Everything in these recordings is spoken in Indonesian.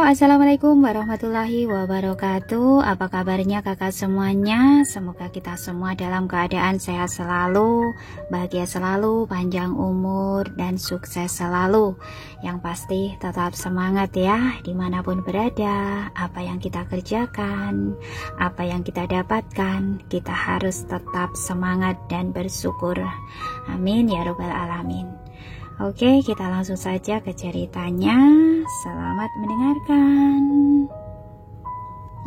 Assalamualaikum warahmatullahi wabarakatuh. Apa kabarnya kakak semuanya? Semoga kita semua dalam keadaan sehat selalu, bahagia selalu, panjang umur, dan sukses selalu. Yang pasti tetap semangat ya, dimanapun berada. Apa yang kita kerjakan, apa yang kita dapatkan, kita harus tetap semangat dan bersyukur. Amin ya robbal alamin. Oke, kita langsung saja ke ceritanya. Selamat mendengarkan.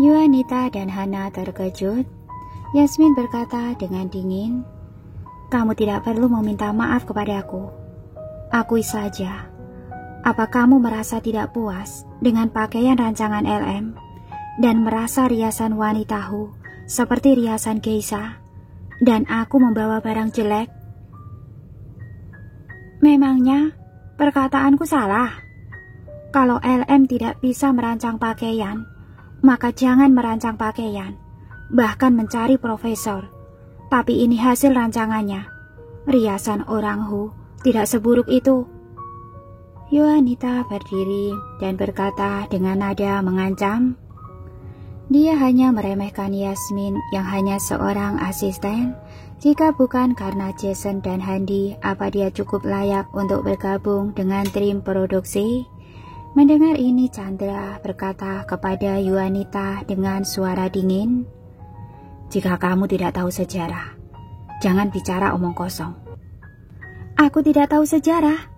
Yuanita dan Hana terkejut. Yasmin berkata dengan dingin, "Kamu tidak perlu meminta maaf kepadaku. Akui saja. Apa kamu merasa tidak puas dengan pakaian rancangan LM dan merasa riasan wanitahu seperti riasan geisha dan aku membawa barang jelek? Memangnya perkataanku salah? Kalau LM tidak bisa merancang pakaian, maka jangan merancang pakaian, bahkan mencari profesor. Tapi ini hasil rancangannya. Riasan orang Hu tidak seburuk itu." Yuanita berdiri dan berkata dengan nada mengancam. Dia hanya meremehkan Yasmin yang hanya seorang asisten. Jika bukan karena Jason dan Handi, apa dia cukup layak untuk bergabung dengan tim produksi? Mendengar ini, Chandra berkata kepada Yuanita dengan suara dingin, "Jika kamu tidak tahu sejarah, jangan bicara omong kosong." "Aku tidak tahu sejarah.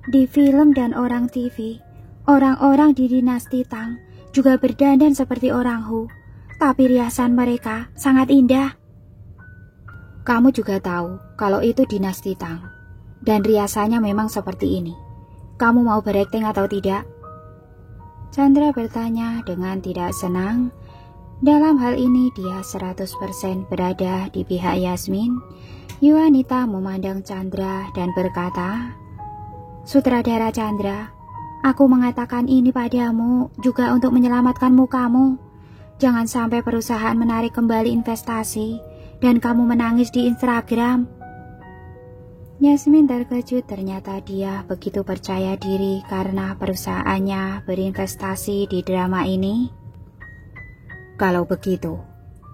Di film dan orang TV, orang-orang di dinasti Tang juga berdandan seperti orang Hu, tapi riasan mereka sangat indah." "Kamu juga tahu kalau itu dinasti Tang, dan riasannya memang seperti ini. Kamu mau berakting atau tidak?" Chandra bertanya dengan tidak senang. Dalam hal ini dia 100% berada di pihak Yasmin. Yuanita memandang Chandra dan berkata, "Sutradara Chandra, aku mengatakan ini padamu juga untuk menyelamatkan mukamu. Jangan sampai perusahaan menarik kembali investasi dan kamu menangis di Instagram." Yasmin terkejut, ternyata dia begitu percaya diri karena perusahaannya berinvestasi di drama ini. "Kalau begitu,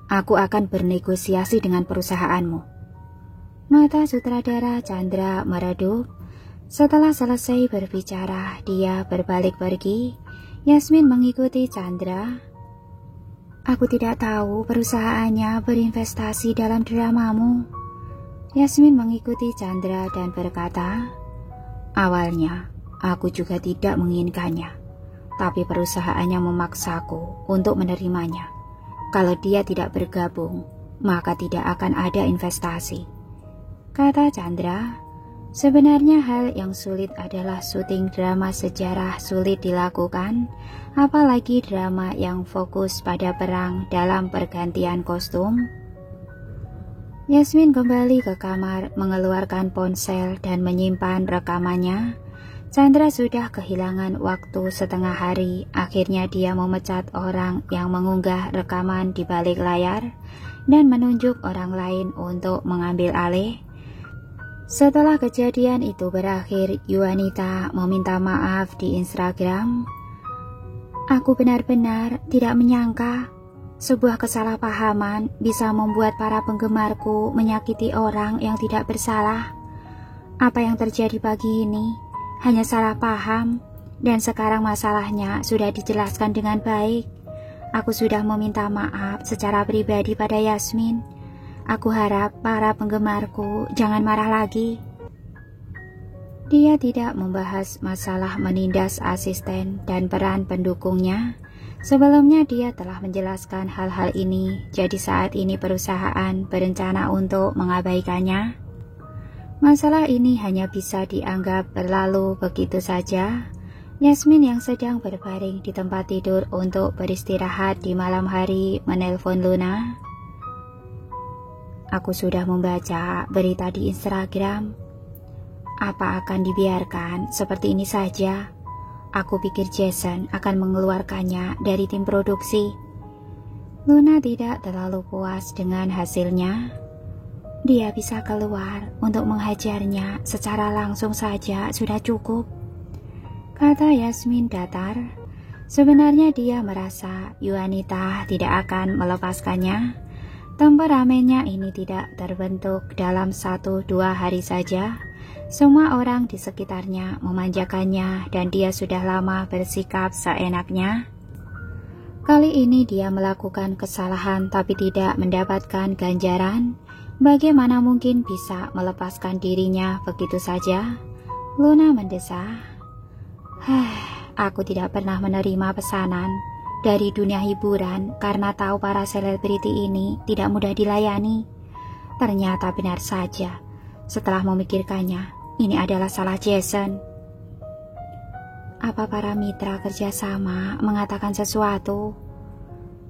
aku akan bernegosiasi dengan perusahaanmu." Mata sutradara Chandra meredup. Setelah selesai berbicara, dia berbalik pergi. Yasmin mengikuti Chandra. "Aku tidak tahu perusahaannya berinvestasi dalam dramamu." Yasmin mengikuti Chandra dan berkata, "Awalnya aku juga tidak menginginkannya, tapi perusahaannya memaksaku untuk menerimanya. Kalau dia tidak bergabung, maka tidak akan ada investasi," kata Chandra. Sebenarnya hal yang sulit adalah syuting drama sejarah sulit dilakukan, apalagi drama yang fokus pada perang dalam pergantian kostum. Yasmin kembali ke kamar, mengeluarkan ponsel dan menyimpan rekamannya. Chandra sudah kehilangan waktu setengah hari. Akhirnya dia memecat orang yang mengunggah rekaman di balik layar dan menunjuk orang lain untuk mengambil alih. Setelah kejadian itu berakhir, Yuanita meminta maaf di Instagram. "Aku benar-benar tidak menyangka sebuah kesalahpahaman bisa membuat para penggemarku menyakiti orang yang tidak bersalah. Apa yang terjadi pagi ini hanya salah paham, dan sekarang masalahnya sudah dijelaskan dengan baik. Aku sudah meminta maaf secara pribadi pada Yasmin. Aku harap para penggemarku jangan marah lagi." Dia tidak membahas masalah menindas asisten dan peran pendukungnya. Sebelumnya dia telah menjelaskan hal-hal ini, jadi saat ini perusahaan berencana untuk mengabaikannya. Masalah ini hanya bisa dianggap berlalu begitu saja. Yasmin yang sedang berbaring di tempat tidur untuk beristirahat di malam hari menelpon Luna. "Aku sudah membaca berita di Instagram. Apa akan dibiarkan seperti ini saja? Aku pikir Jason akan mengeluarkannya dari tim produksi." Luna tidak terlalu puas dengan hasilnya. "Dia bisa keluar untuk menghajarnya secara langsung saja sudah cukup," kata Yasmin datar. Sebenarnya dia merasa Yuanita tidak akan melepaskannya. Temperamennya ini tidak terbentuk dalam 1-2 hari saja. Semua orang di sekitarnya memanjakannya dan dia sudah lama bersikap seenaknya. Kali ini dia melakukan kesalahan tapi tidak mendapatkan ganjaran. Bagaimana mungkin bisa melepaskan dirinya begitu saja? Luna mendesah. Aku tidak pernah menerima pesanan dari dunia hiburan karena tahu para selebriti ini tidak mudah dilayani. Ternyata benar saja. Setelah memikirkannya, ini adalah salah Jason. Apa para mitra kerjasama mengatakan sesuatu?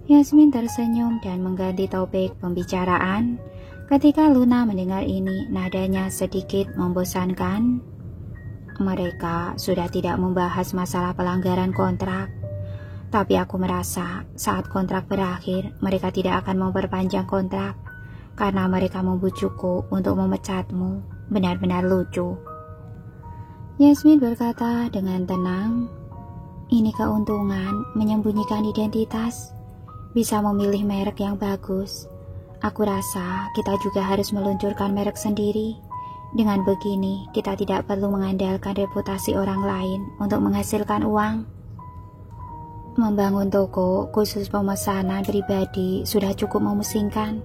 Yasmin tersenyum dan mengganti topik pembicaraan. Ketika Luna mendengar ini, nadanya sedikit membosankan. Mereka sudah tidak membahas masalah pelanggaran kontrak. Tapi aku merasa saat kontrak berakhir, mereka tidak akan memperpanjang kontrak karena mereka membujukku untuk memecatmu. Benar-benar lucu. Yasmin berkata dengan tenang, ini keuntungan menyembunyikan identitas, bisa memilih merek yang bagus. Aku rasa kita juga harus meluncurkan merek sendiri. Dengan begini, kita tidak perlu mengandalkan reputasi orang lain untuk menghasilkan uang. Membangun toko khusus pemesanan pribadi sudah cukup memusingkan.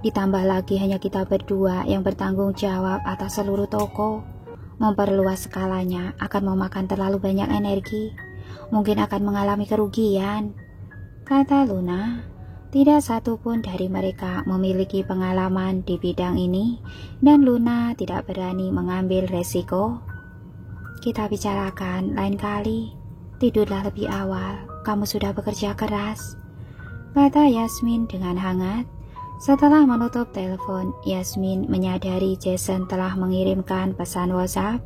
Ditambah lagi hanya kita berdua yang bertanggung jawab atas seluruh toko. Memperluas skalanya akan memakan terlalu banyak energi. Mungkin akan mengalami kerugian, kata Luna. Tidak satu pun dari mereka memiliki pengalaman di bidang ini dan Luna tidak berani mengambil resiko. Kita bicarakan lain kali. Tidurlah lebih awal, kamu sudah bekerja keras, kata Yasmin dengan hangat. Setelah menutup telepon, Yasmin menyadari Jason telah mengirimkan pesan WhatsApp.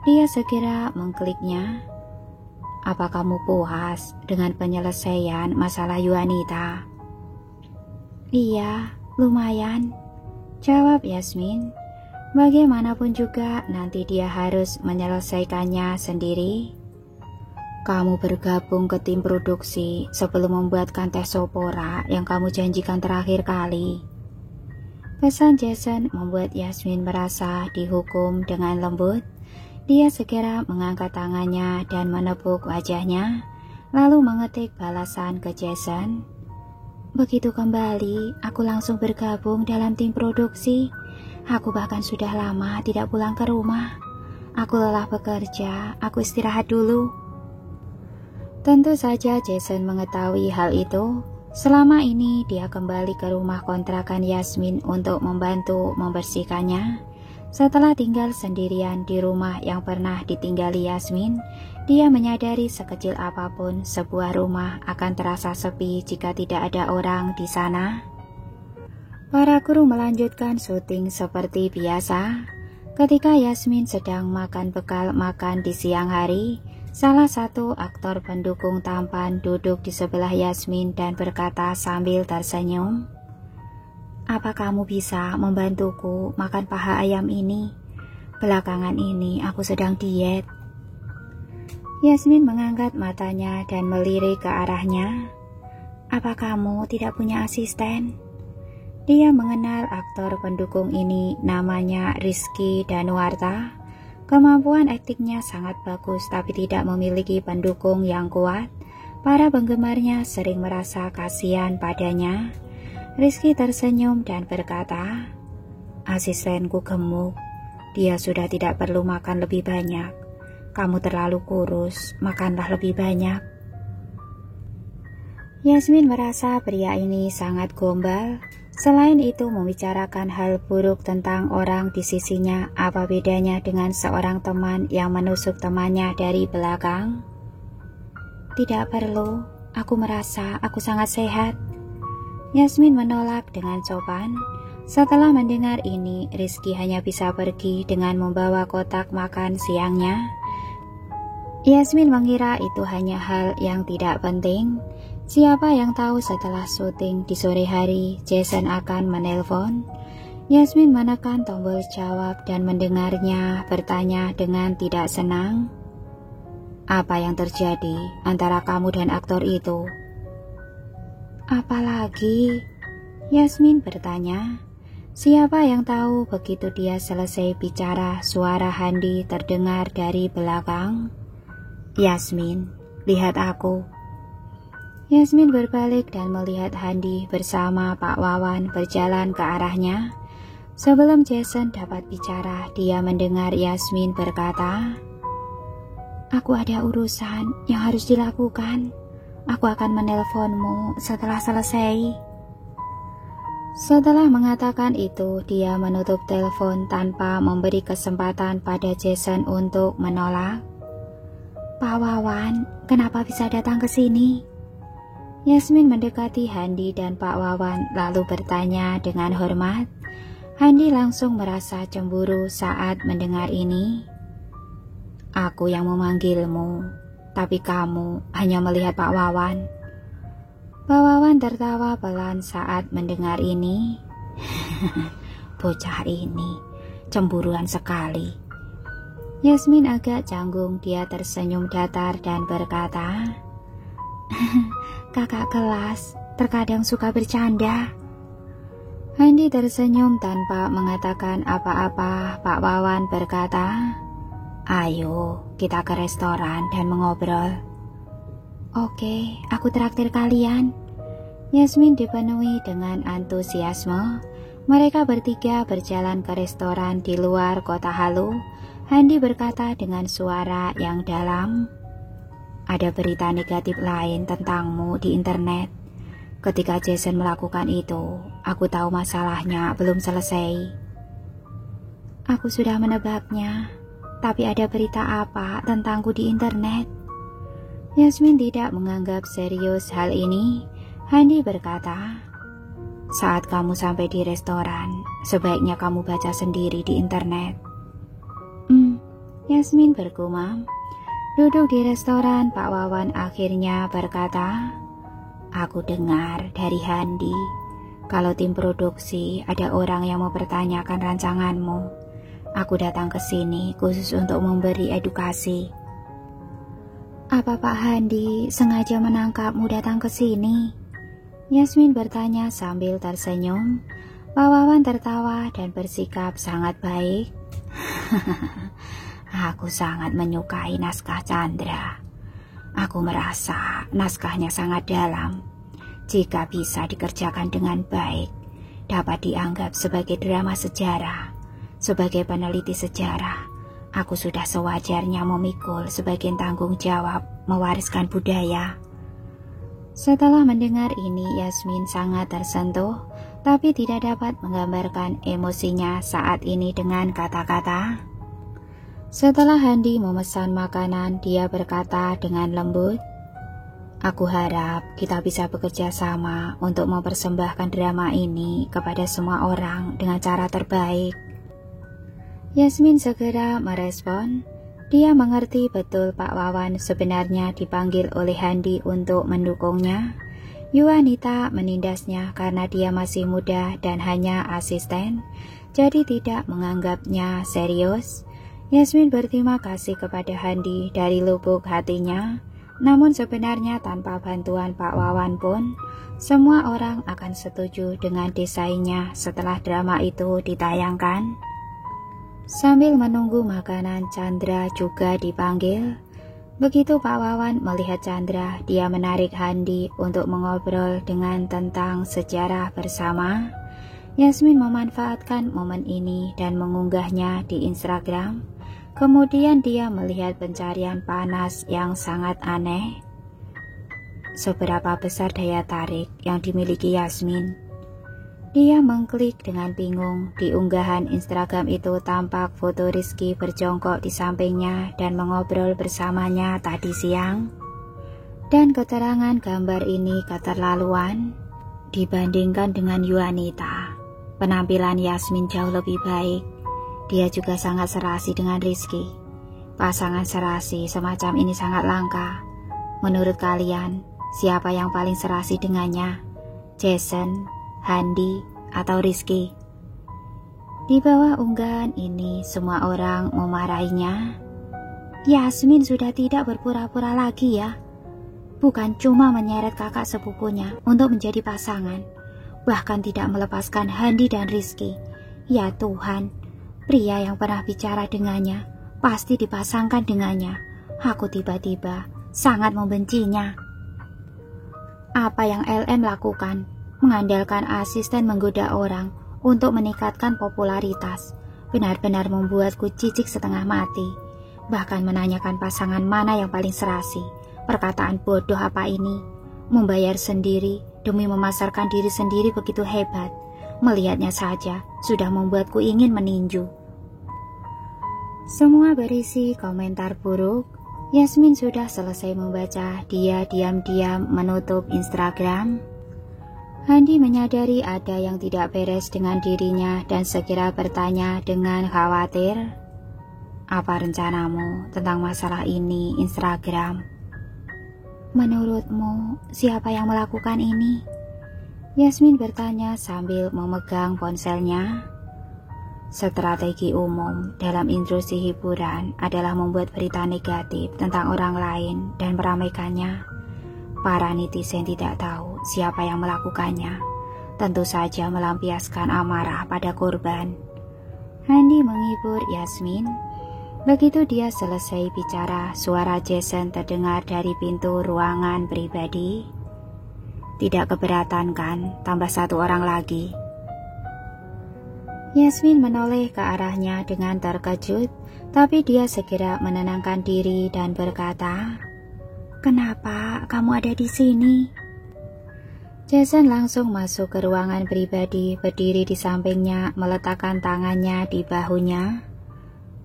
Dia segera mengkliknya. Apa kamu puas dengan penyelesaian masalah Yuanita? Iya, lumayan, jawab Yasmin. Bagaimanapun juga nanti dia harus menyelesaikannya sendiri. Kamu bergabung ke tim produksi sebelum membuatkan tes Sopora yang kamu janjikan terakhir kali. Pesan Jason membuat Yasmin merasa dihukum dengan lembut. Dia segera mengangkat tangannya dan menepuk wajahnya, lalu mengetik balasan ke Jason. Begitu kembali, aku langsung bergabung dalam tim produksi. Aku bahkan sudah lama tidak pulang ke rumah. Aku lelah bekerja, aku istirahat dulu. Tentu saja Jason mengetahui hal itu. Selama ini dia kembali ke rumah kontrakan Yasmin untuk membantu membersihkannya. Setelah tinggal sendirian di rumah yang pernah ditinggali Yasmin, dia menyadari sekecil apapun sebuah rumah akan terasa sepi jika tidak ada orang di sana. Para kru melanjutkan syuting seperti biasa. Ketika Yasmin sedang makan bekal makan di siang hari, salah satu aktor pendukung tampan duduk di sebelah Yasmin dan berkata sambil tersenyum, apa kamu bisa membantuku makan paha ayam ini? Belakangan ini aku sedang diet. Yasmin mengangkat matanya dan melirik ke arahnya. Apa kamu tidak punya asisten? Dia mengenal aktor pendukung ini, namanya Rizky Danuarta. Kemampuan aktingnya sangat bagus tapi tidak memiliki pendukung yang kuat. Para penggemarnya sering merasa kasihan padanya. Rizky tersenyum dan berkata, asistenku gemuk, dia sudah tidak perlu makan lebih banyak. Kamu terlalu kurus, makanlah lebih banyak. Yasmin merasa pria ini sangat gombal. Selain itu membicarakan hal buruk tentang orang di sisinya, apa bedanya dengan seorang teman yang menusuk temannya dari belakang? Tidak perlu, aku merasa aku sangat sehat. Yasmin menolak dengan sopan. Setelah mendengar ini, Rizky hanya bisa pergi dengan membawa kotak makan siangnya. Yasmin mengira itu hanya hal yang tidak penting. Siapa yang tahu setelah syuting di sore hari, Jason akan menelpon. Yasmin menekan tombol jawab dan mendengarnya bertanya dengan tidak senang. Apa yang terjadi antara kamu dan aktor itu? Apalagi? Yasmin bertanya. Siapa yang tahu begitu dia selesai bicara, suara Handi terdengar dari belakang. Yasmin, lihat aku. Yasmin berbalik dan melihat Handi bersama Pak Wawan berjalan ke arahnya. Sebelum Jason dapat bicara, dia mendengar Yasmin berkata, "Aku ada urusan yang harus dilakukan. Aku akan menelponmu setelah selesai." Setelah mengatakan itu, dia menutup telepon tanpa memberi kesempatan pada Jason untuk menolak. "Pak Wawan, kenapa bisa datang ke sini?" Yasmin mendekati Handi dan Pak Wawan lalu bertanya dengan hormat. Handi langsung merasa cemburu saat mendengar ini. Aku yang memanggilmu, tapi kamu hanya melihat Pak Wawan. Pak Wawan tertawa pelan saat mendengar ini. Bocah ini cemburuan sekali. Yasmin agak canggung, dia tersenyum datar dan berkata, "Kakak kelas terkadang suka bercanda." Handi tersenyum tanpa mengatakan apa-apa. Pak Wawan berkata, "Ayo kita ke restoran dan mengobrol." "Oke, aku traktir kalian." Yasmin dipenuhi dengan antusiasme. Mereka bertiga berjalan ke restoran di luar kota Halu. Handi berkata dengan suara yang dalam, "Ada berita negatif lain tentangmu di internet. Ketika Jason melakukan itu, aku tahu masalahnya belum selesai." "Aku sudah menebaknya, tapi ada berita apa tentangku di internet?" Yasmin tidak menganggap serius hal ini. Handi berkata, "Saat kamu sampai di restoran, sebaiknya kamu baca sendiri di internet." Yasmin bergumam. Duduk di restoran, Pak Wawan akhirnya berkata, "Aku dengar dari Handi, kalau tim produksi ada orang yang mempertanyakan rancanganmu. Aku datang ke sini khusus untuk memberi edukasi." "Apa Pak Handi sengaja menangkapmu datang ke sini?" Yasmin bertanya sambil tersenyum. Pak Wawan tertawa dan bersikap sangat baik. "Aku sangat menyukai naskah Chandra. Aku merasa naskahnya sangat dalam. Jika bisa dikerjakan dengan baik, dapat dianggap sebagai drama sejarah. Sebagai peneliti sejarah, aku sudah sewajarnya memikul sebagian tanggung jawab mewariskan budaya." Setelah mendengar ini, Yasmin sangat tersentuh, tapi tidak dapat menggambarkan emosinya saat ini dengan kata-kata. Setelah Handi memesan makanan, dia berkata dengan lembut, "Aku harap kita bisa bekerja sama untuk mempersembahkan drama ini kepada semua orang dengan cara terbaik." Yasmin segera merespon. Dia mengerti betul Pak Wawan sebenarnya dipanggil oleh Handi untuk mendukungnya. Yuanita menindasnya karena dia masih muda dan hanya asisten, jadi tidak menganggapnya serius. Yasmin berterima kasih kepada Handi dari lubuk hatinya. Namun sebenarnya tanpa bantuan Pak Wawan pun, semua orang akan setuju dengan desainnya setelah drama itu ditayangkan. Sambil menunggu makanan, Chandra juga dipanggil. Begitu Pak Wawan melihat Chandra, dia menarik Handi untuk mengobrol dengan tentang sejarah bersama. Yasmin memanfaatkan momen ini dan mengunggahnya di Instagram. Kemudian dia melihat pencarian panas yang sangat aneh. Seberapa besar daya tarik yang dimiliki Yasmin? Dia mengklik dengan bingung. Di unggahan Instagram itu tampak foto Rizky berjongkok di sampingnya dan mengobrol bersamanya tadi siang. Dan keterangan gambar ini keterlaluan. Dibandingkan dengan Yuanita, penampilan Yasmin jauh lebih baik. Dia juga sangat serasi dengan Rizky. Pasangan serasi semacam ini sangat langka. Menurut kalian, siapa yang paling serasi dengannya? Jason, Handi, atau Rizky? Di bawah unggahan ini, semua orang memarahinya. Yasmin sudah tidak berpura-pura lagi ya. Bukan cuma menyeret kakak sepupunya untuk menjadi pasangan, bahkan tidak melepaskan Handi dan Rizky. Ya Tuhan, pria yang pernah bicara dengannya pasti dipasangkan dengannya. Aku tiba-tiba sangat membencinya. Apa yang LM lakukan, mengandalkan asisten menggoda orang untuk meningkatkan popularitas, benar-benar membuatku jijik setengah mati. Bahkan menanyakan pasangan mana yang paling serasi. Perkataan bodoh apa ini? Membayar sendiri demi memasarkan diri sendiri begitu hebat. Melihatnya saja sudah membuatku ingin meninju. Semua berisi komentar buruk. Yasmin sudah selesai membaca. Dia diam-diam menutup Instagram. Handi menyadari ada yang tidak beres dengan dirinya dan segera bertanya dengan khawatir, "Apa rencanamu tentang masalah ini, Instagram?" "Menurutmu, siapa yang melakukan ini?" Yasmin bertanya sambil memegang ponselnya. Strategi umum dalam industri hiburan adalah membuat berita negatif tentang orang lain dan meramaikannya. Para netizen tidak tahu siapa yang melakukannya, tentu saja melampiaskan amarah pada korban. Handi menghibur Yasmin. Begitu dia selesai bicara, suara Jason terdengar dari pintu ruangan pribadi. "Tidak keberatan kan, tambah satu orang lagi?" Yasmin menoleh ke arahnya dengan terkejut, tapi dia segera menenangkan diri dan berkata, "Kenapa kamu ada di sini?" Jason langsung masuk ke ruangan pribadi, berdiri di sampingnya, meletakkan tangannya di bahunya.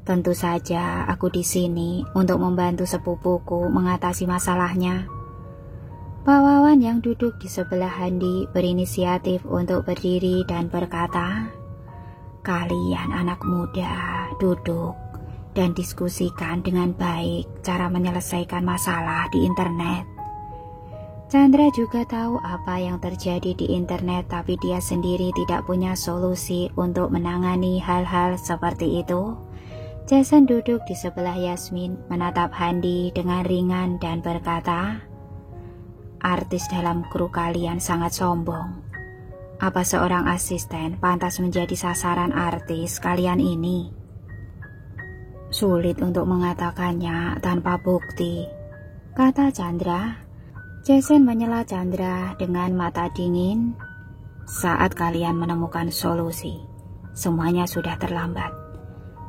"Tentu saja aku di sini untuk membantu sepupuku mengatasi masalahnya." Pak Wawan yang duduk di sebelah Handi berinisiatif untuk berdiri dan berkata, "Kalian anak muda, duduk dan diskusikan dengan baik cara menyelesaikan masalah di internet." Chandra juga tahu apa yang terjadi di internet, tapi dia sendiri tidak punya solusi untuk menangani hal-hal seperti itu. Jason duduk di sebelah Yasmin, menatap Handi dengan ringan dan berkata, "Artis dalam kru kalian sangat sombong. Apa seorang asisten pantas menjadi sasaran artis kalian ini?" "Sulit untuk mengatakannya tanpa bukti," kata Chandra. Jason menyela Chandra dengan mata dingin. "Saat kalian menemukan solusi, semuanya sudah terlambat.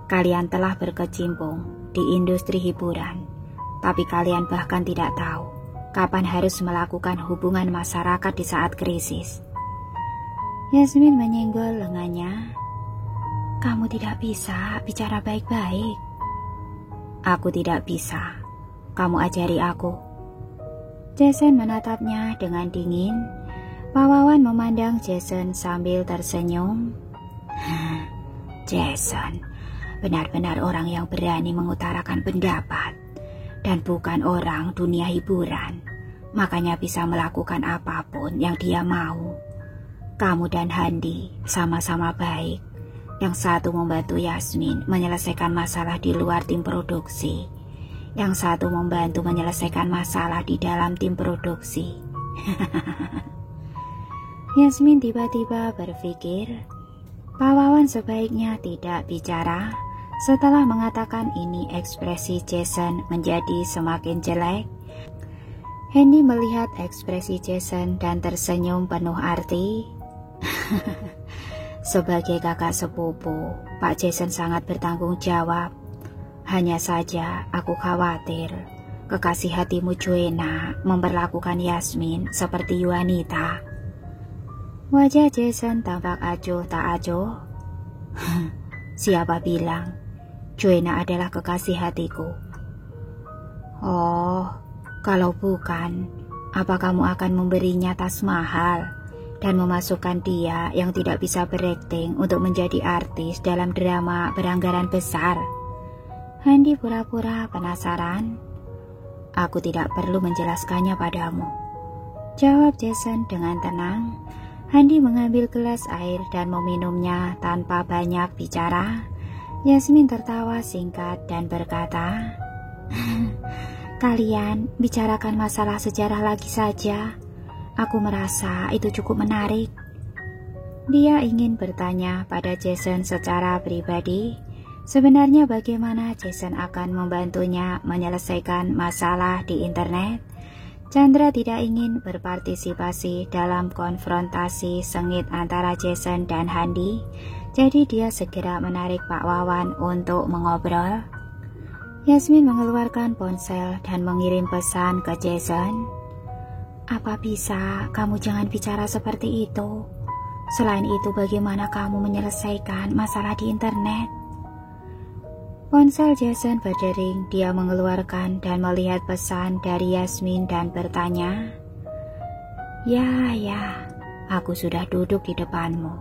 Kalian telah berkecimpung di industri hiburan, tapi kalian bahkan tidak tahu kapan harus melakukan hubungan masyarakat di saat krisis." Yasmin menyenggol lengannya. "Kamu tidak bisa bicara baik-baik." "Aku tidak bisa. Kamu ajari aku." Jason menatapnya dengan dingin. Pak Wawan memandang Jason sambil tersenyum. "Jason benar-benar orang yang berani mengutarakan pendapat dan bukan orang dunia hiburan, makanya bisa melakukan apapun yang dia mau. Kamu dan Handi sama-sama baik. Yang satu membantu Yasmin menyelesaikan masalah di luar tim produksi. Yang satu membantu menyelesaikan masalah di dalam tim produksi." Yasmin tiba-tiba berpikir, Pak Wawan sebaiknya tidak bicara. Setelah mengatakan ini, ekspresi Jason menjadi semakin jelek. Handi melihat ekspresi Jason dan tersenyum penuh arti. "Sebagai kakak sepupu, Pak Jason sangat bertanggung jawab. Hanya saja aku khawatir kekasih hatimu Joanna memperlakukan Yasmin seperti wanita." Wajah Jason tampak acuh tak acuh. "Siapa bilang Joanna adalah kekasih hatiku?" "Oh, kalau bukan, apa kamu akan memberinya tas mahal dan memasukkan dia yang tidak bisa berakting untuk menjadi artis dalam drama beranggaran besar?" Handi pura-pura penasaran. "Aku tidak perlu menjelaskannya padamu," jawab Jason dengan tenang. Handi mengambil gelas air dan meminumnya tanpa banyak bicara. Yasmin tertawa singkat dan berkata, Kalian bicarakan masalah sejarah lagi saja. Aku merasa itu cukup menarik. Dia ingin bertanya pada Jason secara pribadi, sebenarnya bagaimana Jason akan membantunya menyelesaikan masalah di internet. Chandra tidak ingin berpartisipasi dalam konfrontasi sengit antara Jason dan Handi, jadi dia segera menarik Pak Wawan untuk mengobrol. Yasmin mengeluarkan ponsel dan mengirim pesan ke Jason. Apa bisa kamu jangan bicara seperti itu? Selain itu, bagaimana kamu menyelesaikan masalah di internet? Ponsel Jason berdering, dia mengeluarkan dan melihat pesan dari Yasmin dan bertanya, Ya, aku sudah duduk di depanmu.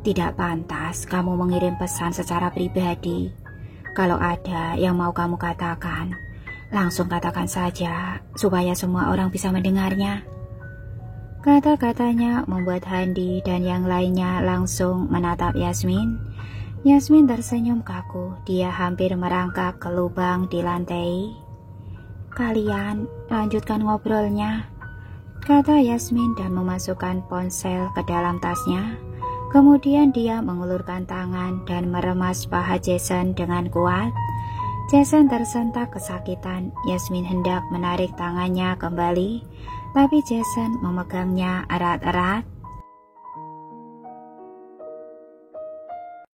Tidak pantas kamu mengirim pesan secara pribadi. Kalau ada yang mau kamu katakan, langsung katakan saja supaya semua orang bisa mendengarnya. Kata-katanya membuat Handi dan yang lainnya langsung menatap Yasmin. Yasmin tersenyum kaku, dia hampir merangkak ke lubang di lantai. Kalian lanjutkan ngobrolnya, kata Yasmin dan memasukkan ponsel ke dalam tasnya. Kemudian dia mengulurkan tangan dan meremas paha Jason dengan kuat. Jason tersentak kesakitan. Yasmin hendak menarik tangannya kembali, tapi Jason memegangnya erat-erat.